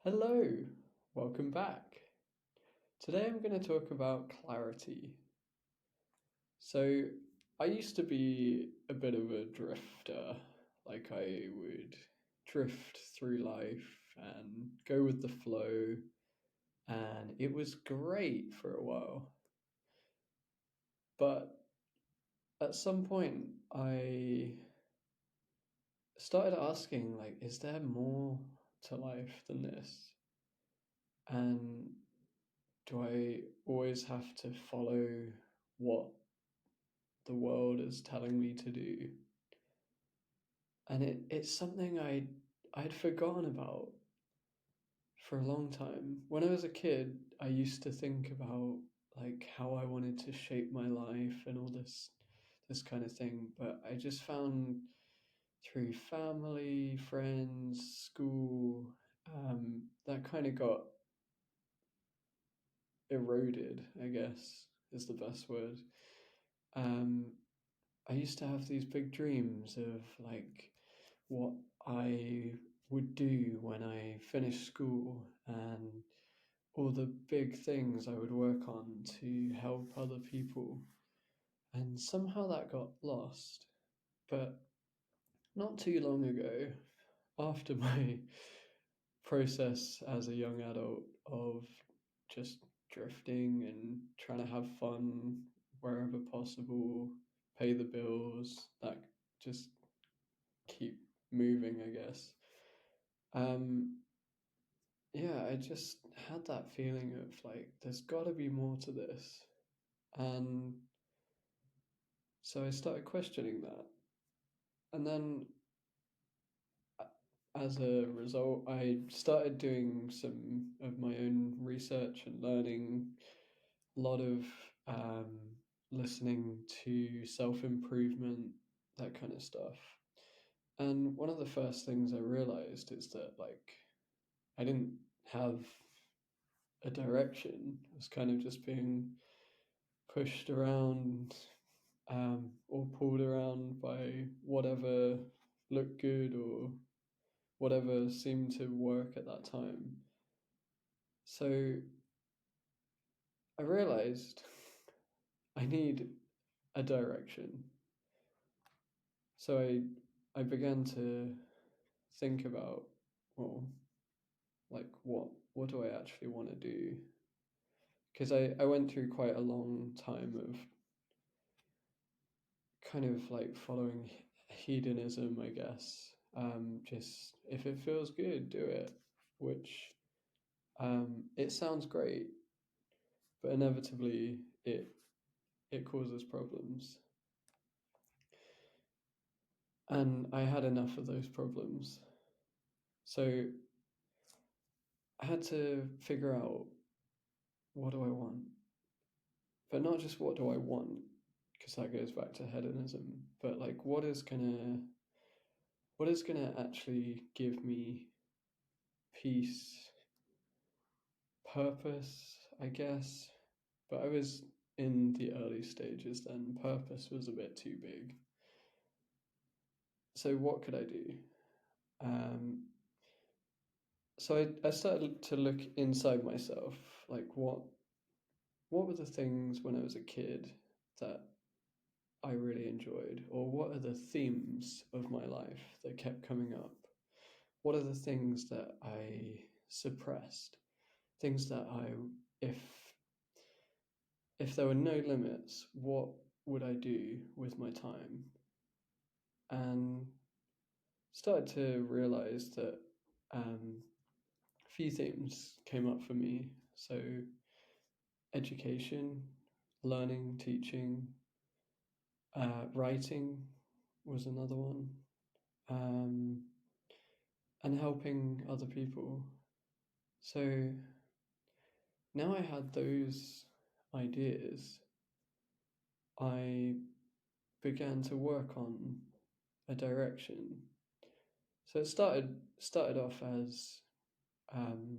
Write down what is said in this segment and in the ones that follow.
Hello, welcome back. Today I'm going to talk about clarity. So, I used to be a bit of a drifter, like I would drift through life and go with the flow, and it was great for a while. But at some point, I started asking, like, is there more to life than this? And do I always have to follow what the world is telling me to do? And it's something I'd forgotten about for a long time. When I was a kid, I used to think about like how I wanted to shape my life and all this kind of thing, but I just found through family, friends, school, that kind of got eroded, I guess is the best word. Um, I used to have these big dreams of like what I would do when I finished school and all the big things I would work on to help other people. And somehow that got lost. But not too long ago, after my process as a young adult of just drifting and trying to have fun wherever possible, pay the bills, that just keep moving, I guess. Um, yeah, I just had that feeling of like, there's got to be more to this. And so I started questioning that. And then as a result, I started doing some of my own research and learning a lot of um, listening to self improvement, that kind of stuff. And one of the first things I realized is that, like, I didn't have a direction. I was kind of just being pushed around or pulled around by whatever looked good or whatever seemed to work at that time. So I realized I need a direction. So I began to think about, well, like what do I actually want to do? Because I went through quite a long time of kind of like following hedonism, I guess. Just if it feels good, do it. Which it sounds great, but inevitably it causes problems. And I had enough of those problems. So I had to figure out, what do I want? But not just what do I want, because that goes back to hedonism, but like what is gonna actually give me peace, purpose, I guess. But I was in the early stages then. Purpose was a bit too big. So what could I do? Um, so I started to look inside myself, like what were the things when I was a kid that I really enjoyed, or what are the themes of my life that kept coming up? What are the things that I suppressed? Things that if if there were no limits, what would I do with my time? And started to realize that a few themes came up for me. So education, learning, teaching, writing was another one, um, and helping other people. So now I had those ideas, I began to work on a direction. So it started off as um,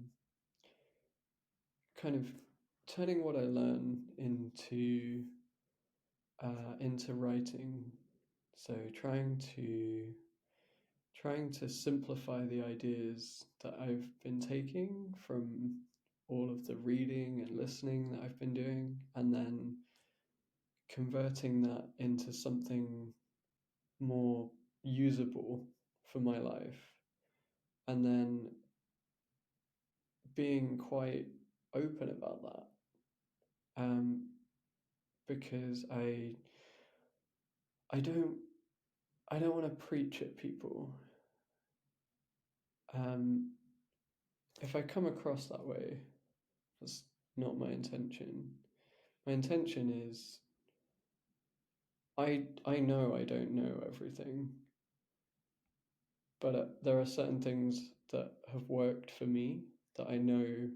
kind of turning what I learn into writing. So trying to trying to simplify the ideas that I've been taking from all of the reading and listening that I've been doing, and then converting that into something more usable for my life, and then being quite open about that, because I don't want to preach at people. If I come across that way, that's not my intention. My intention is I know I don't know everything, but there are certain things that have worked for me that I know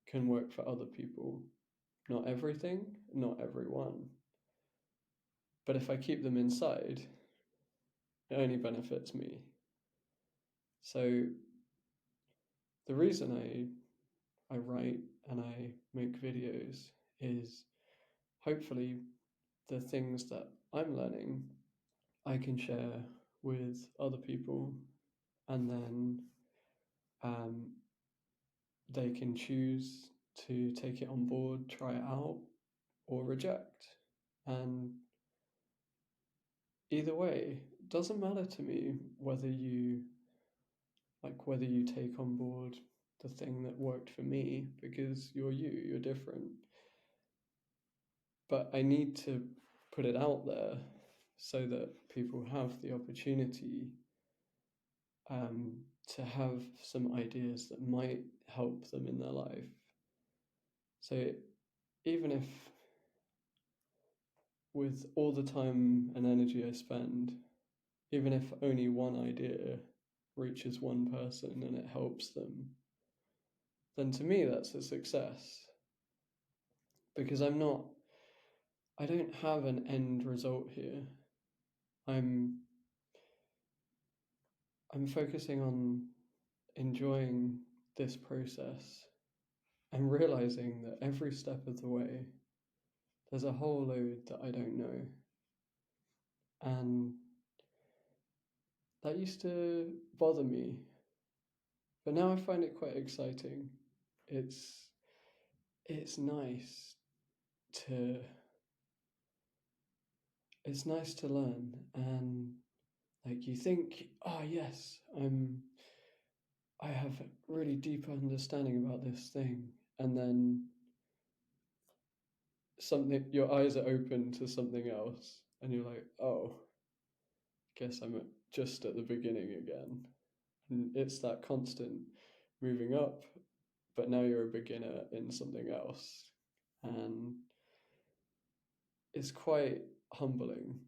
can work for other people. Not everything, not everyone. But if I keep them inside, it only benefits me. So the reason I write and I make videos is hopefully the things that I'm learning I can share with other people, and then they can choose to take it on board, try it out, or reject. And either way, it doesn't matter to me whether you take on board the thing that worked for me, because you're different. But I need to put it out there so that people have the opportunity to have some ideas that might help them in their life. So even if with all the time and energy I spend, even if only one idea reaches one person and it helps them, then to me that's a success. Because I don't have an end result here. I'm focusing on enjoying this process and realizing that every step of the way there's a whole load that I don't know. And that used to bother me, but now I find it quite exciting. It's nice to learn, and like you think, oh yes, I have a really deep understanding about this thing, and then your eyes are open to something else, and you're like, oh, guess I'm just at the beginning again. And it's that constant moving up, but now you're a beginner in something else, and it's quite humbling.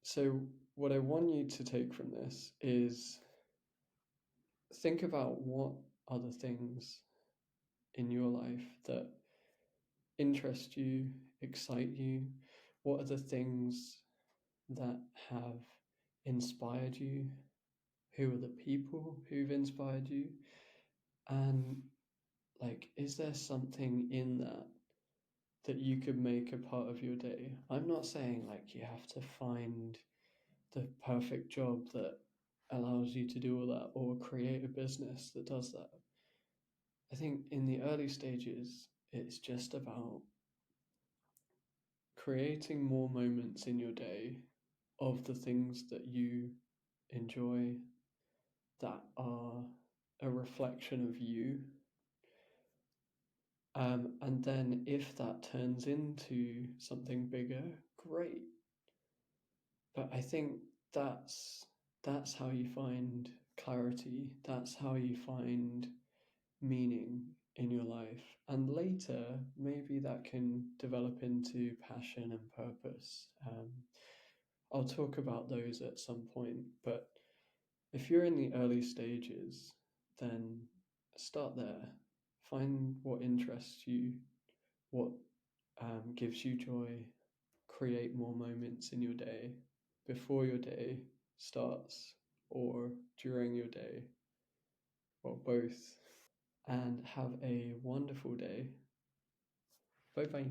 So what I want you to take from this is think about what are the things in your life that interest you, excite you. What are the things that have inspired you? Who are the people who've inspired you? And like, is there something in that you could make a part of your day? I'm not saying like you have to find the perfect job that allows you to do all that, or create a business that does that. I think in the early stages, it's just about creating more moments in your day of the things that you enjoy, that are a reflection of you. And then if that turns into something bigger, great. But I think that's how you find clarity. That's how you find meaning in your life. And later, maybe that can develop into passion and purpose. I'll talk about those at some point. But if you're in the early stages, then start there. Find what interests you, what gives you joy. Create more moments in your day, before your day starts or during your day, or both. And have a wonderful day. Bye bye.